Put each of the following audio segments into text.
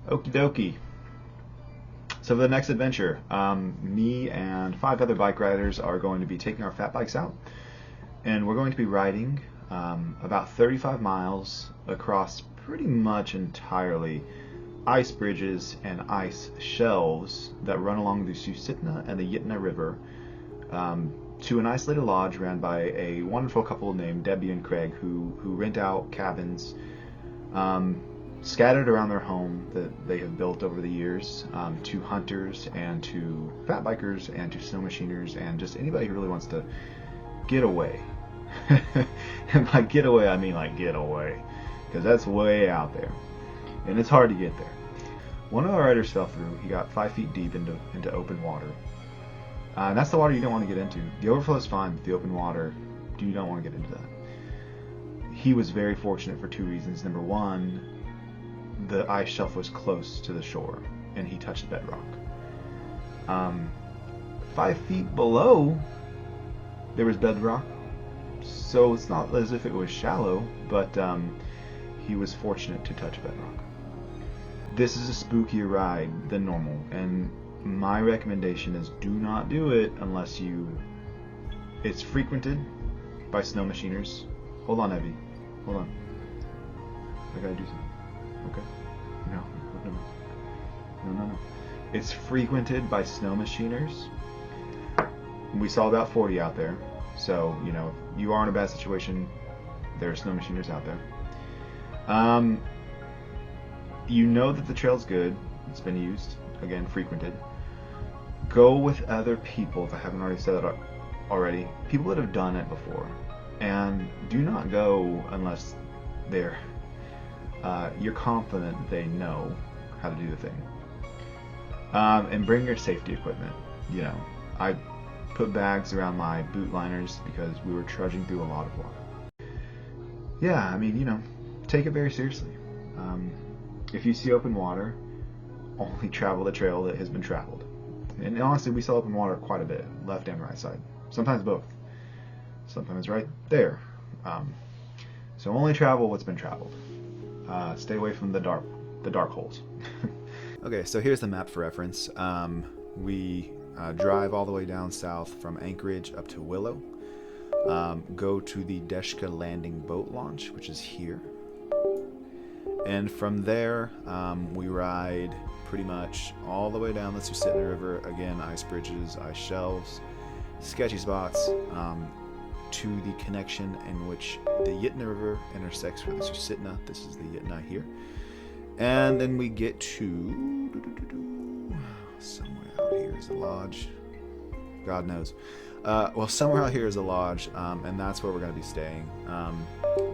Okie dokie. So for the next adventure, me and 5 other bike riders are going to be taking our fat bikes out, and we're going to be riding about 35 miles across pretty much entirely ice bridges and ice shelves that run along the Susitna and the Yentna River to an isolated lodge ran by a wonderful couple named Debbie and Craig who rent out cabins scattered around their home that they have built over the years to hunters and to fat bikers and to snow machiners and just anybody who really wants to get away. And by get away, I mean like get away, because that's way out there and it's hard to get there. One of our riders fell through. He got 5 feet deep into open water. And that's the water you don't want to get into. The overflow is fine, but the open water, you don't want to get into that. He was very fortunate for 2 reasons. Number one, the ice shelf was close to the shore, and he touched bedrock. 5 feet below, there was bedrock, so it's not as if it was shallow, but he was fortunate to touch bedrock. This is a spookier ride than normal, and my recommendation is do not do it unless it's frequented by snow machiners. Hold on, Evie. Hold on. I gotta do something. Okay. No. It's frequented by snow machiners. We saw about 40 out there. So, if you are in a bad situation, there are snow machiners out there. You know that the trail's good. It's been used. Again, frequented. Go with other people, if I haven't already said that already. People that have done it before. And do not go unless you're confident they know how to do the thing. And bring your safety equipment. I put bags around my boot liners because we were trudging through a lot of water. Yeah, take it very seriously. If you see open water, only travel the trail that has been traveled. And honestly, we saw open water quite a bit, left and right side. Sometimes both. Sometimes right there. So only travel what's been traveled. Stay away from the dark holes. Okay, so here's the map for reference. We drive all the way down south from Anchorage up to Willow. Go to the Deshka Landing boat launch, which is here. And from there, we ride pretty much all the way down the Susitna River. Again, ice bridges, ice shelves, sketchy spots, to the connection in which the Yentna River intersects with the Susitna. This is the Yentna here. And then we get to somewhere out here is a lodge. God knows. Somewhere out here is a lodge, and that's where we're going to be staying.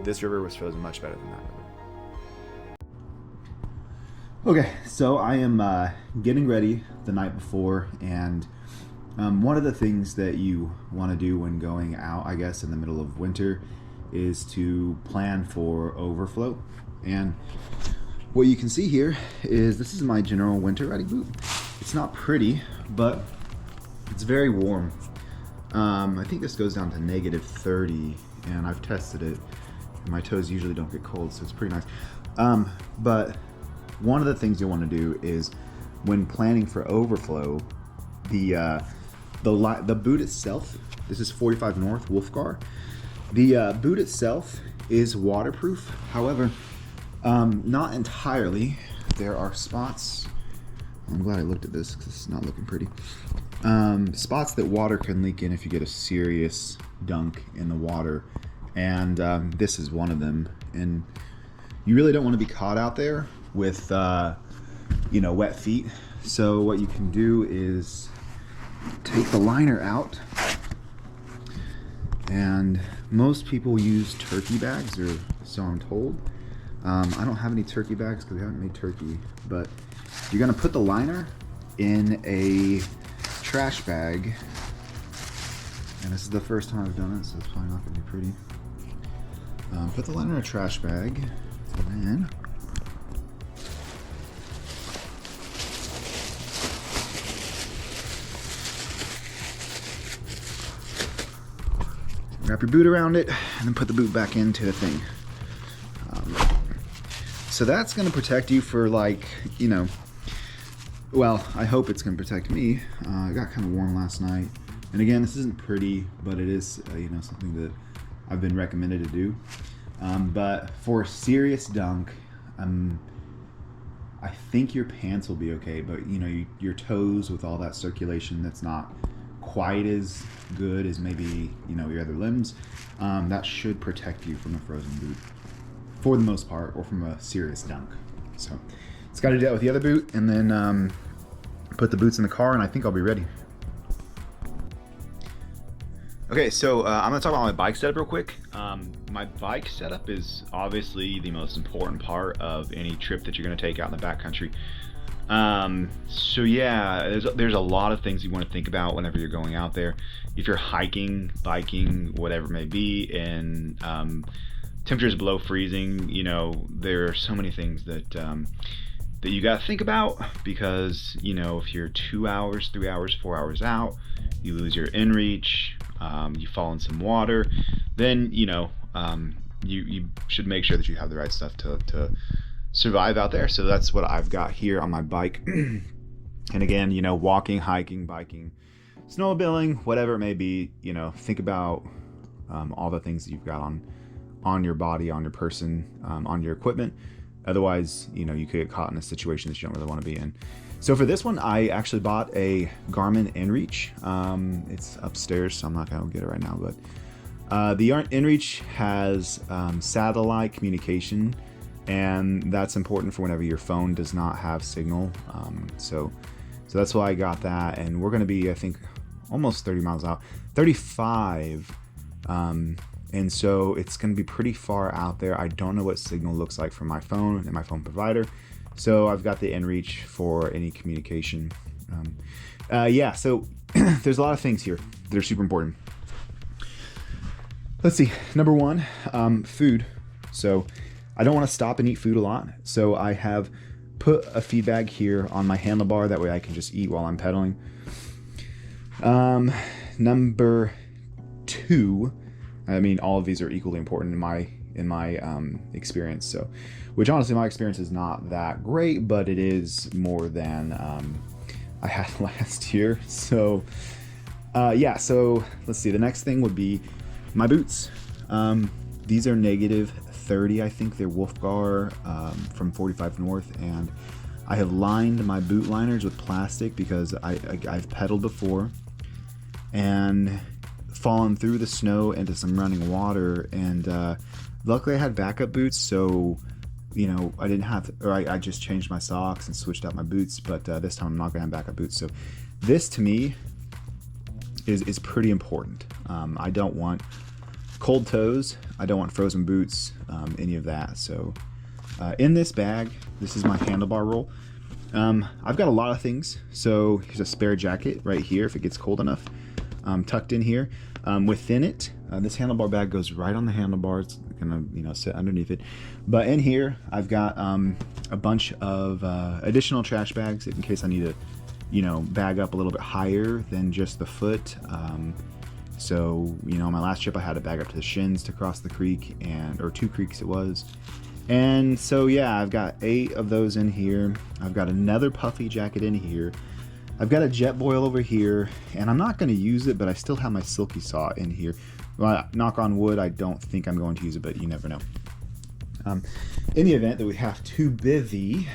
This river was frozen much better than that river. Okay, so I am getting ready the night before, and one of the things that you want to do when going out, I guess, in the middle of winter is to plan for overflow. And what you can see here is this is my general winter riding boot. It's not pretty, but it's very warm. I think this goes down to -30, and I've tested it, and my toes usually don't get cold, so it's pretty nice. But one of the things you'll want to do is when planning for overflow, the boot itself, this is 45 North Wolfgar. The boot itself is waterproof. However, not entirely. There are spots, I'm glad I looked at this because it's not looking pretty. Spots that water can leak in if you get a serious dunk in the water. And this is one of them. And you really don't want to be caught out there with wet feet. So what you can do is take the liner out, and most people use turkey bags, or so I'm told. I don't have any turkey bags because we haven't made turkey, but you're gonna put the liner in a trash bag, and this is the first time I've done it, so it's probably not gonna be pretty. Put the liner in a trash bag, and then wrap your boot around it, and then put the boot back into the thing. So that's going to protect you for like, you know, well, I hope it's going to protect me. It got kind of warm last night. And again, this isn't pretty, but it is, you know, something that I've been recommended to do. But for a serious dunk, I think your pants will be okay, but you know, your toes with all that circulation that's not quite as good as maybe, you know, your other limbs, that should protect you from a frozen boot for the most part, or from a serious dunk. So it's got to do that with the other boot, and then put the boots in the car, and I think I'll be ready. Okay, so I'm gonna talk about my bike setup real quick. My bike setup is obviously the most important part of any trip that you're gonna take out in the backcountry. So yeah, there's a lot of things you want to think about whenever you're going out there. If you're hiking, biking, whatever it may be, and temperatures below freezing, you know, there are so many things that that you got to think about, because you know, if you're 2 hours, 3 hours, 4 hours out, you lose your inReach, you fall in some water, then you know, you should make sure that you have the right stuff to survive out there. So that's what I've got here on my bike. And again, you know, walking, hiking, biking, snowmobiling, whatever it may be, you know, think about all the things that you've got on your body, on your person, on your equipment. Otherwise, you know, you could get caught in a situation that you don't really want to be in. So for this one, I actually bought a Garmin inReach. It's upstairs, so I'm not gonna get it right now, but the inReach has satellite communication, and that's important for whenever your phone does not have signal. So that's why I got that, and we're gonna be, I think, almost 30 miles out, 35, and so it's gonna be pretty far out there. I don't know what signal looks like from my phone and my phone provider, so I've got the inReach for any communication. Yeah, so there's a lot of things here that are super important. Let's see, number one, food. So I don't want to stop and eat food a lot, so I have put a feed bag here on my handlebar. That way I can just eat while I'm pedaling. Number two, I mean, all of these are equally important in my experience. So, which honestly, my experience is not that great, but it is more than I had last year. So, yeah. So let's see. The next thing would be my boots. These are -30, I think. They're Wolfgar from 45 North, and I have lined my boot liners with plastic because I've pedaled before and fallen through the snow into some running water, and luckily I had backup boots, so you know, I didn't have, or I just changed my socks and switched out my boots, but this time I'm not gonna have backup boots. So this to me is pretty important. I don't want cold toes, I don't want frozen boots, any of that. So in this bag, this is my handlebar roll. I've got a lot of things. So here's a spare jacket right here if it gets cold enough, tucked in here. Within it, this handlebar bag goes right on the handlebars. It's gonna, you know, sit underneath it. But in here, I've got a bunch of additional trash bags in case I need to, you know, bag up a little bit higher than just the foot. So, you know, my last trip I had to bag up to the shins to cross the creek, or 2 creeks it was. And so, yeah, I've got 8 of those in here. I've got another puffy jacket in here. I've got a jet boil over here, and I'm not going to use it, but I still have my silky saw in here. Well, knock on wood, I don't think I'm going to use it, but you never know. In the event that we have to bivvy,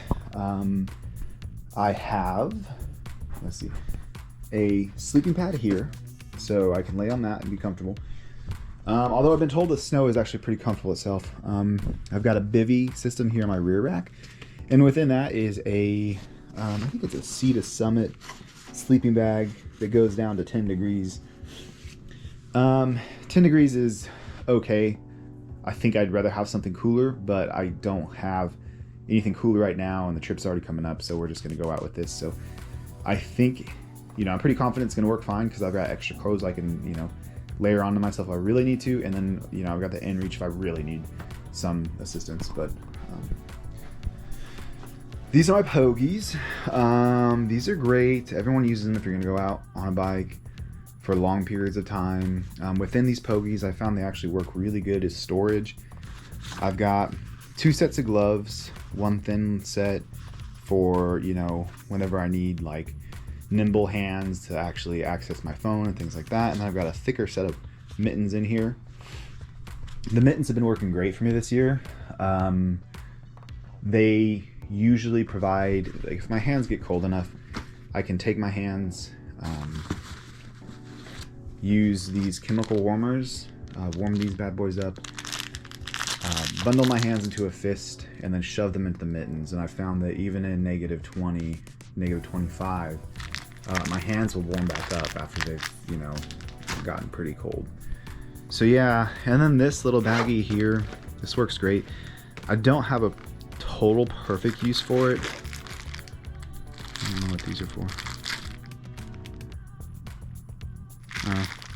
I have, let's see, a sleeping pad here, so I can lay on that and be comfortable. Although I've been told the snow is actually pretty comfortable itself. I've got a bivvy system here on my rear rack, and within that is a, I think it's a Sea to Summit sleeping bag that goes down to 10 degrees. 10 degrees is okay. I think I'd rather have something cooler, but I don't have anything cooler right now, and the trip's already coming up, so we're just going to go out with this. So I think, you know, I'm pretty confident it's going to work fine because I've got extra clothes I can, you know, layer onto myself if I really need to, and then, you know, I've got the inReach if I really need some assistance. But these are my pogies. These are great. Everyone uses them if you're going to go out on a bike for long periods of time. Within these pogies, I found they actually work really good as storage. I've got 2 sets of gloves, 1 thin set for, you know, whenever I need like nimble hands to actually access my phone and things like that. And then I've got a thicker set of mittens in here. The mittens have been working great for me this year. They usually provide, like, if my hands get cold enough, I can take my hands, use these chemical warmers, warm these bad boys up, bundle my hands into a fist, and then shove them into the mittens. And I found that even in -20, -25, my hands will warm back up after they've, you know, gotten pretty cold. So yeah, and then this little baggie here, this works great. I don't have a total perfect use for it. I don't know what these are for.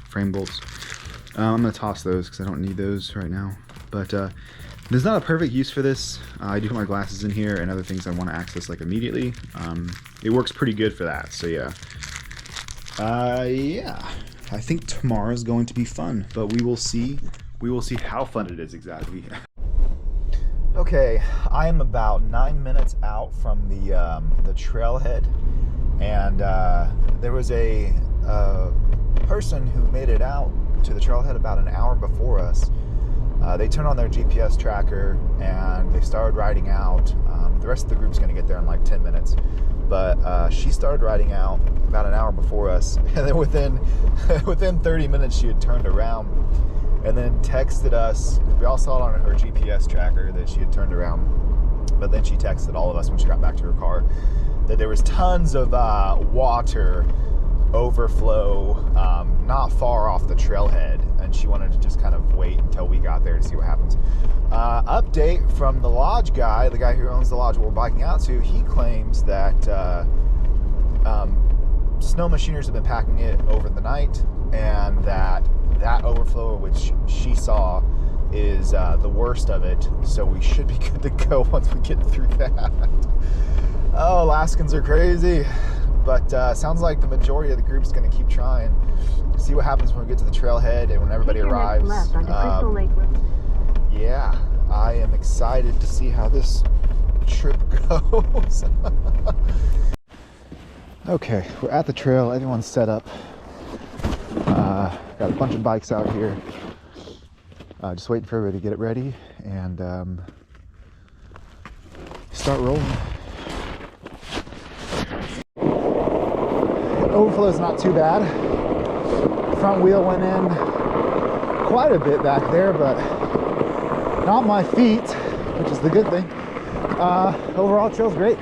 Frame bolts. I'm gonna toss those because I don't need those right now. But there's not a perfect use for this. I do put my glasses in here and other things I want to access like immediately. It works pretty good for that. So yeah. Yeah. I think tomorrow's going to be fun, but we will see. We will see how fun it is exactly. Okay, I am about 9 minutes out from the trailhead, and there was a person who made it out to the trailhead about an hour before us. They turned on their GPS tracker and they started riding out. The rest of the group's going to get there in like 10 minutes, but she started riding out about an hour before us, and then within 30 minutes she had turned around and then texted us. We all saw it on her GPS tracker that she had turned around, but then she texted all of us when she got back to her car that there was tons of water overflow not far off the trailhead, and she wanted to just kind of wait until we got there to see what happens. Update from the lodge guy, the guy who owns the lodge we're biking out to. He claims that snow machiners have been packing it over the night, and that overflow, which she saw, is the worst of it, so we should be good to go once we get through that. Oh, Alaskans are crazy, but sounds like the majority of the group's going to keep trying. See what happens when we get to the trailhead and when everybody arrives. Yeah, I am excited to see how this trip goes. Okay, we're at the trail. Everyone's set up. Got a bunch of bikes out here. Just waiting for everybody to get it ready and start rolling. Overflow is not too bad. Front wheel went in quite a bit back there, but not my feet, which is the good thing. Overall, trail's great.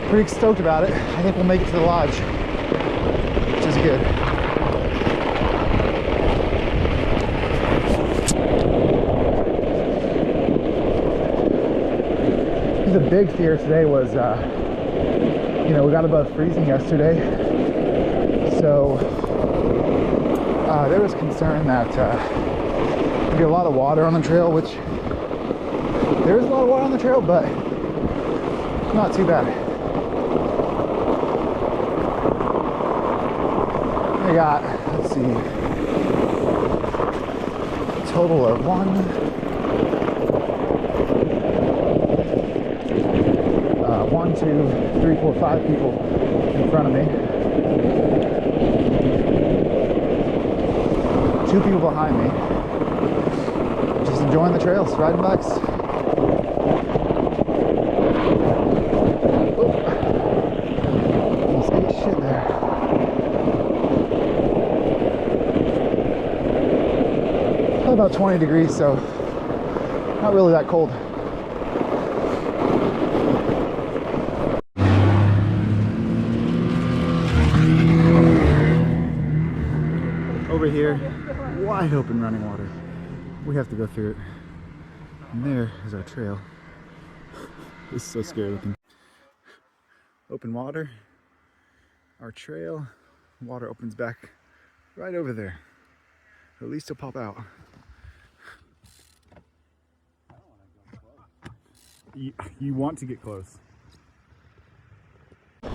Pretty stoked about it. I think we'll make it to the lodge, which is good. The big fear today was, you know, we got above freezing yesterday, so there was concern that there'd be a lot of water on the trail, which there is a lot of water on the trail, but not too bad. I got, let's see, a total of 1, 2, 3, 4, 5 people in front of me. 2 people behind me. Just enjoying the trails, riding bikes. Almost ate shit there. Probably about 20 degrees, so not really that cold. Over here, wide open running water. We have to go through it. And there is our trail. This is so scary looking. Open water, our trail. Water opens back right over there. At least it'll pop out. You want to get close. I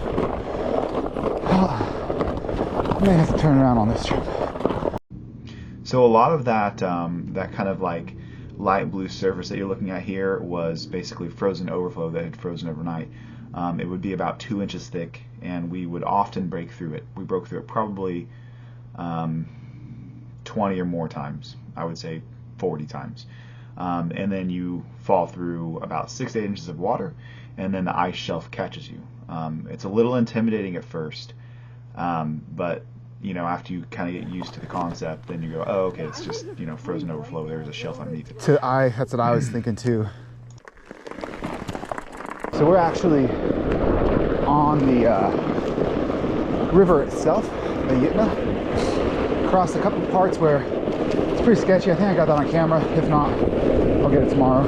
may have to turn around on this trip. So a lot of that that kind of like light blue surface that you're looking at here was basically frozen overflow that had frozen overnight. It would be about 2 inches thick, and we would often break through it. We broke through it probably 20 or more times. I would say 40 times. And then you fall through about 6 to 8 inches of water, and then the ice shelf catches you. It's a little intimidating at first, but you know, after you kind of get used to the concept, then you go, oh, okay, it's just, you know, frozen overflow. There's a shelf underneath it. That's what I was thinking too. So we're actually on the river itself, the Yentna. Crossed a couple parts where it's pretty sketchy. I think I got that on camera. If not, I'll get it tomorrow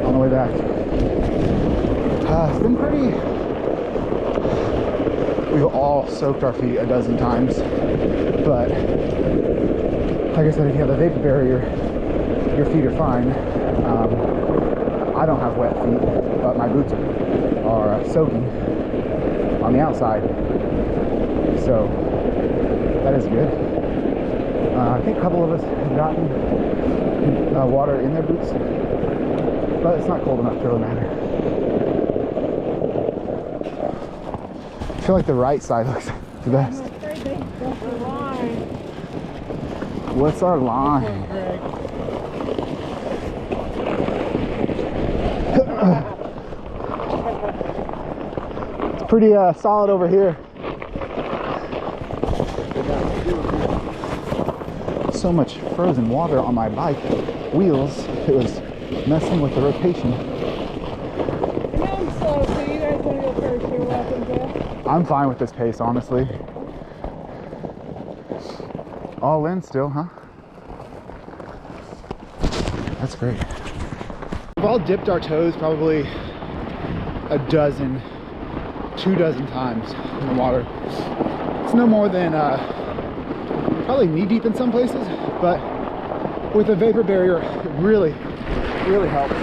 on the way back. It's been pretty... We've all soaked our feet a dozen times, but like I said, if you have a vapor barrier, your feet are fine. I don't have wet feet, but my boots are soaking on the outside, so that is good. I think a couple of us have gotten water in their boots, but it's not cold enough to really matter. I feel like the right side looks the best. I'm afraid they broke the line. What's our line? It's pretty solid over here. So much frozen water on my bike wheels, it was messing with the rotation. I'm slow, so you guys want to go first? You're welcome to. I'm fine with this pace, honestly. All in still, huh? That's great. We've all dipped our toes probably a dozen, 2 dozen times in the water. It's no more than probably knee deep in some places, but with a vapor barrier, it really helps.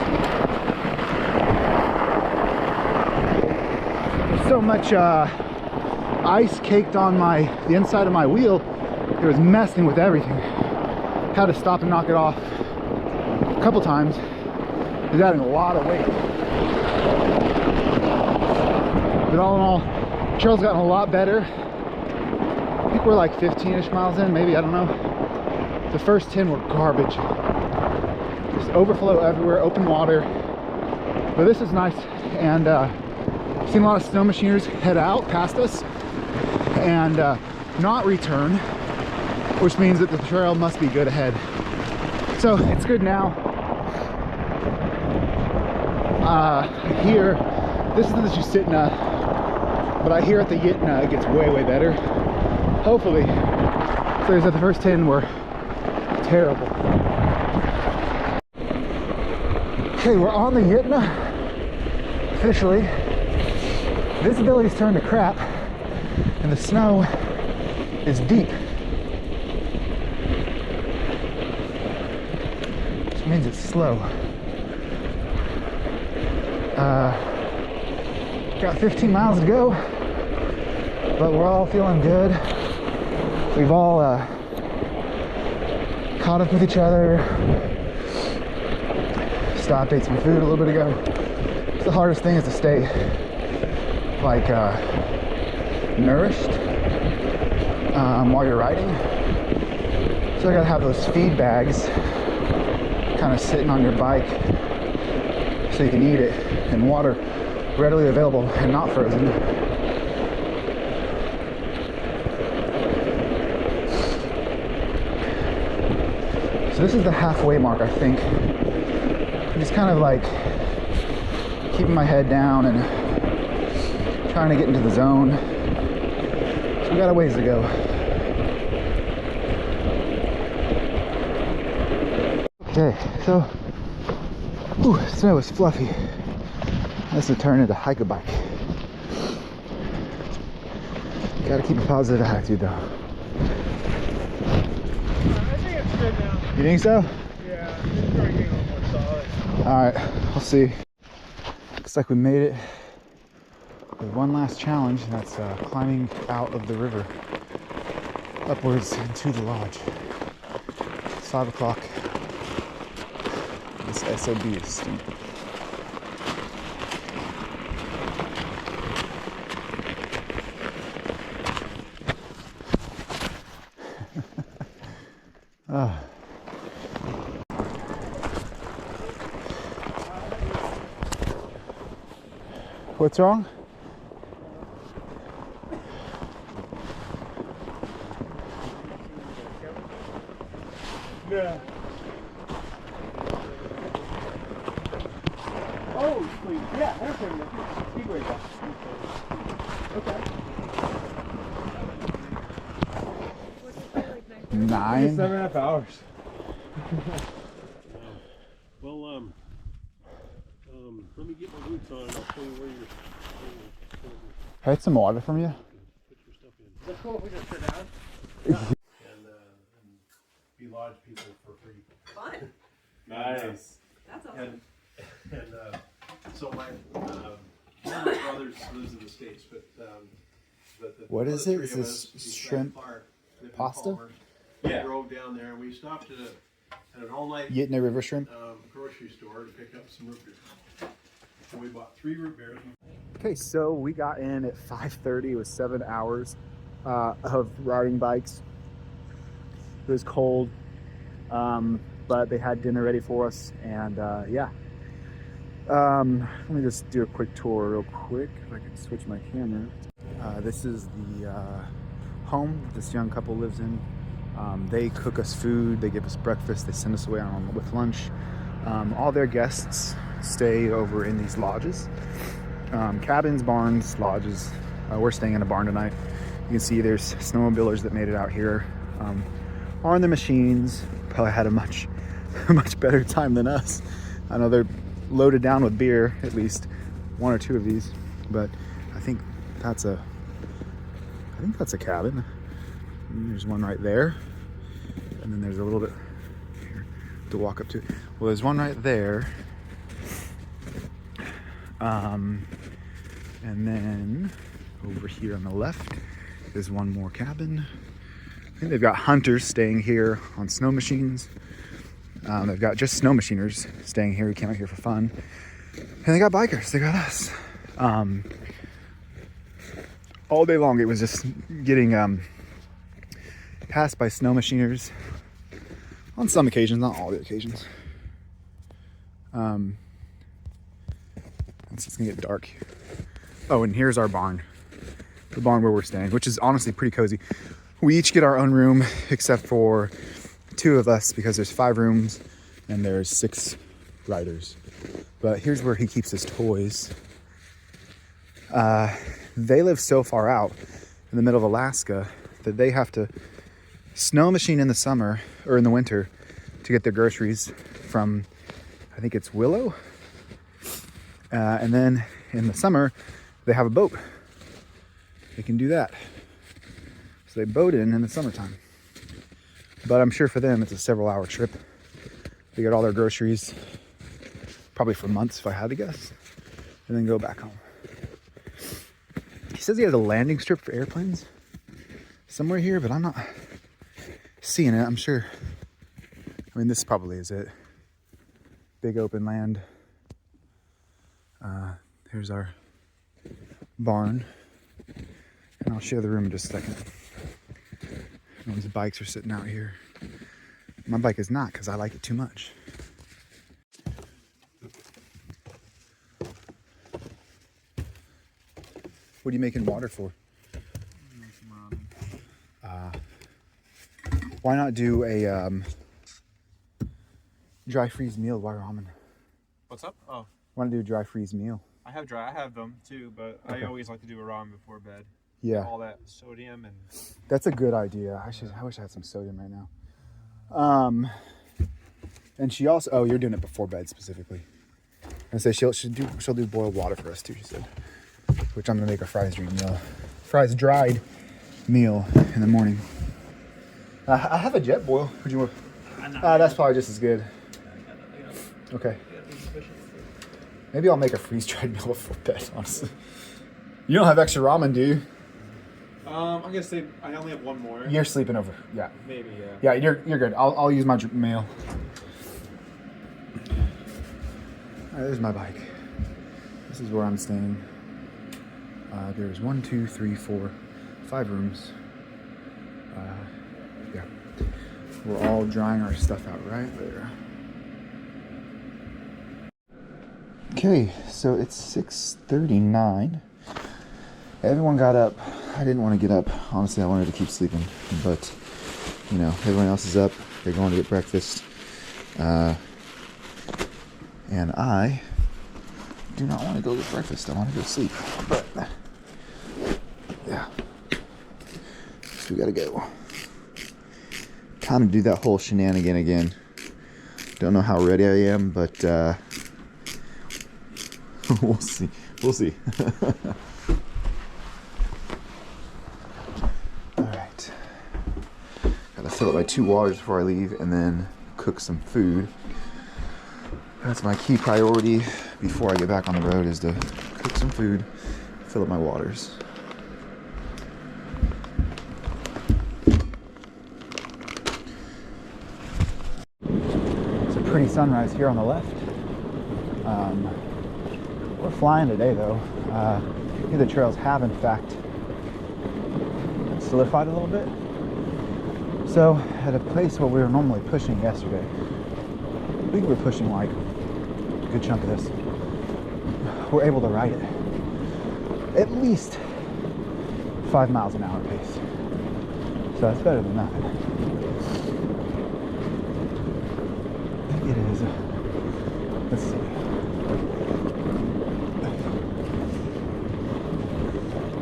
There's so much ice caked on the inside of my wheel, it was messing with everything. Had to stop and knock it off a couple times. It was adding a lot of weight. But all in all, trail's gotten a lot better. I think we're like 15-ish miles in, maybe, I don't know. The first 10 were garbage. Just overflow everywhere, open water. But this is nice, and seen a lot of snow machiners head out past us and not return, which means that the trail must be good ahead. So it's good now. Here, this is the Susitna, but I hear at the Yentna it gets way better. Hopefully. So the first 10 were terrible. Okay, we're on the Yentna officially. Visibility's turned to crap, and the snow is deep, which means it's slow. Got 15 miles to go, but we're all feeling good. We've all caught up with each other. Stopped, ate some food a little bit ago. The hardest thing is to stay like nourished while you're riding. So I gotta have those feed bags kind of sitting on your bike so you can eat it, and water readily available and not frozen. So this is the halfway mark, I think. I'm just kind of like keeping my head down and trying to get into the zone. So we got a ways to go. Okay, so snow is fluffy. This will turn into hike-a-bike. Gotta keep a positive attitude though. I think it's good now. You think so? Yeah, it's starting getting a little more solid. Alright, we'll see. Looks like we made it with one last challenge, and that's climbing out of the river upwards into the lodge. It's 5 o'clock. This SOB is steep. What's wrong? Yeah. Oh, sweet. Yeah, that's him. Speedway guy. Okay. 9. 7.5 hours. Well, let me get my boots on and I'll show you where you're I had some water from you. put your stuff in. Is that cool if we just sit down? And be lodge people for free. Fun. Nice. That's awesome. And so my brothers lives in the States, but the What is the it? three Is of this us, besides shrimp Clark, live in pasta? Palmer. Yeah. We drove down there and we stopped at an all-night Yentna River shrimp. grocery store to pick up some root beer. So we bought 3 root beers. Okay, so we got in at 5:30. It was 7 hours of riding bikes. It was cold, but they had dinner ready for us, and yeah. Let me just do a quick tour real quick, if I can switch my camera. This is the home this young couple lives in. They cook us food, they give us breakfast, they send us away with lunch. All their guests stay over in these lodges. Cabins, barns, lodges. We're staying in a barn tonight. You can see there's snowmobilers that made it out here on the machines. Probably had a much better time than us. I know they're loaded down with beer, at least 1 or 2 of these, but I think that's a cabin. And there's one right there, and then there's a little bit here to walk up to. Well, there's one right there, and then over here on the left is one more cabin. I think they've got hunters staying here on snow machines. They've got just snow machiners staying here who came out here for fun, and they got bikers. They got us. All day long, it was just getting passed by snow machiners on some occasions, not all the occasions. It's gonna get dark. Oh, and here's our barn, the barn where we're staying, which is honestly pretty cozy. We each get our own room except for 2 of us, because there's 5 rooms and there's 6 riders. But here's where he keeps his toys. They live so far out in the middle of Alaska that they have to snow machine in the summer or in the winter to get their groceries from, I think it's Willow. And then in the summer, they have a boat. They can do that. So they boat in the summertime. But I'm sure for them, it's a several-hour trip. They get all their groceries, probably for months if I had to guess, and then go back home. He says he has a landing strip for airplanes somewhere here, but I'm not seeing it. I'm sure. I mean, this probably is it. Big open land. Here's our barn. And I'll share the room in just a second. Everyone's bikes are sitting out here. My bike is not, because I like it too much. What are you making water for? Why not do a dry freeze meal while ramen? What's up? Oh, Why not do a dry freeze meal? I have them too, but Okay. I always like to do a ramen before bed. Yeah, All that sodium and that's a good idea. I wish I had some sodium right now. And she also, oh, you're doing it before bed specifically. And so she'll do boiled water for us too, she said. Which I'm gonna make a fries dried meal in the morning. I have a jet boil. Would you want? That's probably just as good. Okay. Maybe I'll make a freeze dried meal before bed, honestly. You don't have extra ramen, do you? I'm gonna say I only have one more. You're sleeping over. Yeah. Maybe, yeah. Yeah, you're good. I'll use my meal. Alright, there's my bike. This is where I'm staying. There's 1, 2, 3, 4, 5 rooms. Yeah. We're all drying our stuff out right there. Okay, so it's 6:39. Everyone got up. I didn't want to get up. Honestly, I wanted to keep sleeping. But, you know, everyone else is up. They're going to get breakfast. And I do not want to go get breakfast. I want to go sleep. But, yeah. So we gotta go. Time to do that whole shenanigan again. Don't know how ready I am, but we'll see. We'll see. Alright. Gotta fill up my 2 waters before I leave and then cook some food. That's my key priority before I get back on the road, is to cook some food, fill up my waters. It's a pretty sunrise here on the left. We're flying today though. I think the trails have in fact solidified a little bit. So at a place where we were normally pushing yesterday, I think we're pushing like a good chunk of this. We're able to ride it at least 5 miles an hour pace. So that's better than nothing. I think it is. Let's see.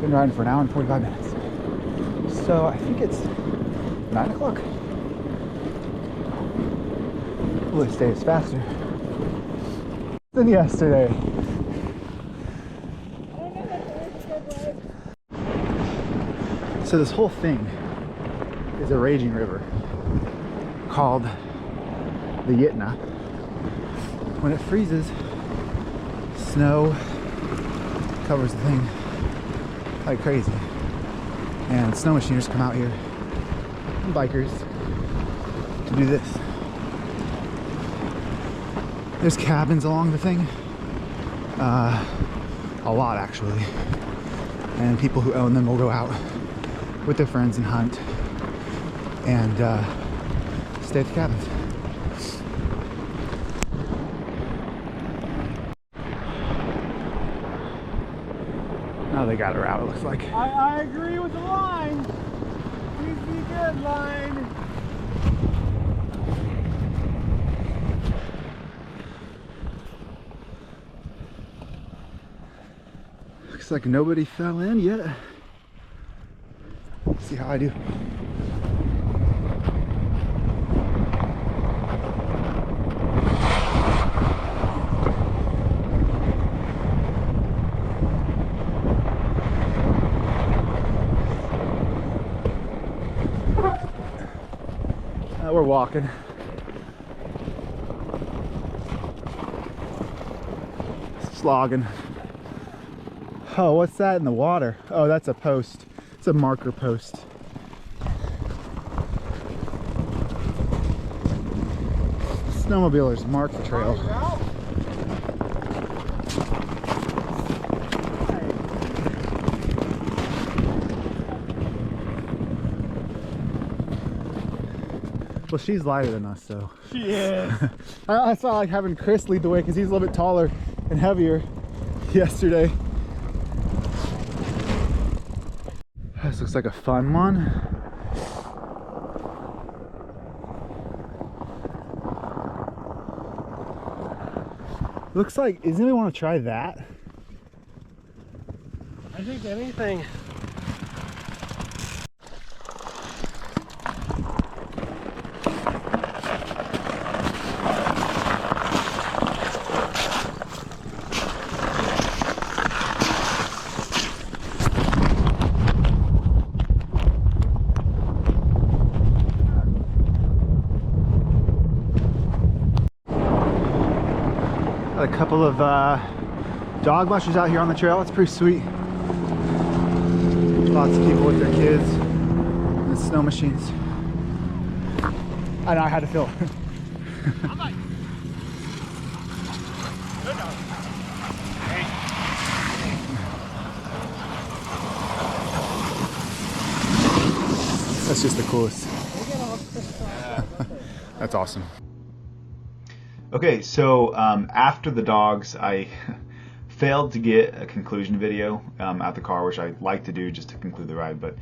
Been riding for an hour and 45 minutes. So I think it's 9 o'clock. Well, this day is faster than yesterday. So this whole thing is a raging river called the Yentna. When it freezes, snow covers the thing like crazy, and snow machiners come out here, and bikers, to do this. There's cabins along the thing, a lot actually, and people who own them will go out with their friends and hunt and stay at the cabins. Now they got her out, it looks like. I agree with the line. Please be good, line. Looks like nobody fell in yet. Let's see how I do. We're walking. Slogging. Oh, what's that in the water? Oh, that's a post. It's a marker post. Snowmobilers mark the trail. Well, she's lighter than us, so. She is. I saw like having Chris lead the way because he's a little bit taller and heavier yesterday. This looks like a fun one. Looks like, does anybody want to try that? I think anything. A couple of dog mushers out here on the trail. It's pretty sweet. Lots of people with their kids and snow machines. I know I had to fill. I'm like, good dog. That's just the coolest. They get all crisscrossed. That's awesome. Okay, so after the dogs, I failed to get a conclusion video at the car, which I like to do just to conclude the ride. But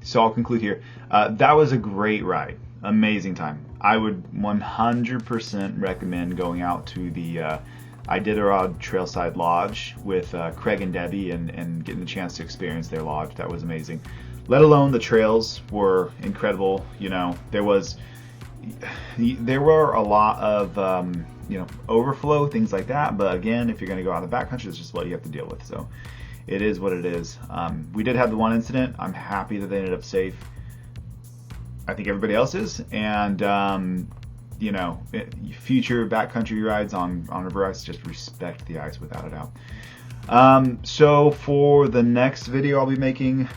so I'll conclude here. That was a great ride, amazing time. I would 100% recommend going out to the Iditarod Trailside Lodge with Craig and Debbie and getting the chance to experience their lodge. That was amazing. Let alone the trails were incredible. You know, there were a lot of overflow, things like that. But again, if you're going to go out in the backcountry, it's just what you have to deal with. So it is what it is. We did have the one incident. I'm happy that they ended up safe. I think everybody else is. And future backcountry rides on river ice, just respect the ice without a doubt. So for the next video I'll be making,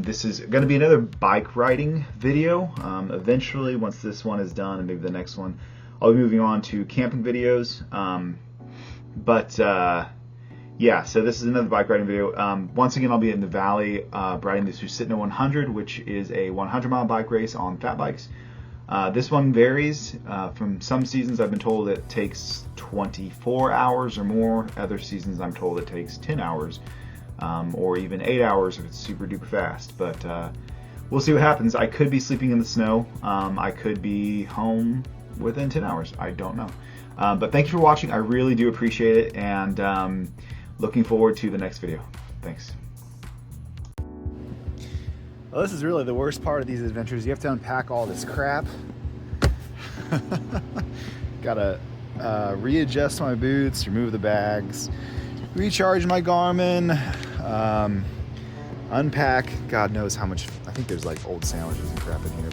this is going to be another bike riding video. Eventually, once this one is done and maybe the next one, I'll be moving on to camping videos. Yeah, so this is another bike riding video. Once again, I'll be in the valley riding the Susitna 100, which is a 100-mile bike race on fat bikes. This one varies. From some seasons I've been told it takes 24 hours or more. Other seasons I'm told it takes 10 hours or even 8 hours if it's super duper fast. But we'll see what happens. I could be sleeping in the snow. I could be home within 10 hours. I don't know. But thank you for watching. I really do appreciate it. And looking forward to the next video. Thanks. Well, this is really the worst part of these adventures. You have to unpack all this crap. Gotta readjust my boots, remove the bags, recharge my Garmin, unpack. God knows how much. I think there's like old sandwiches and crap in here.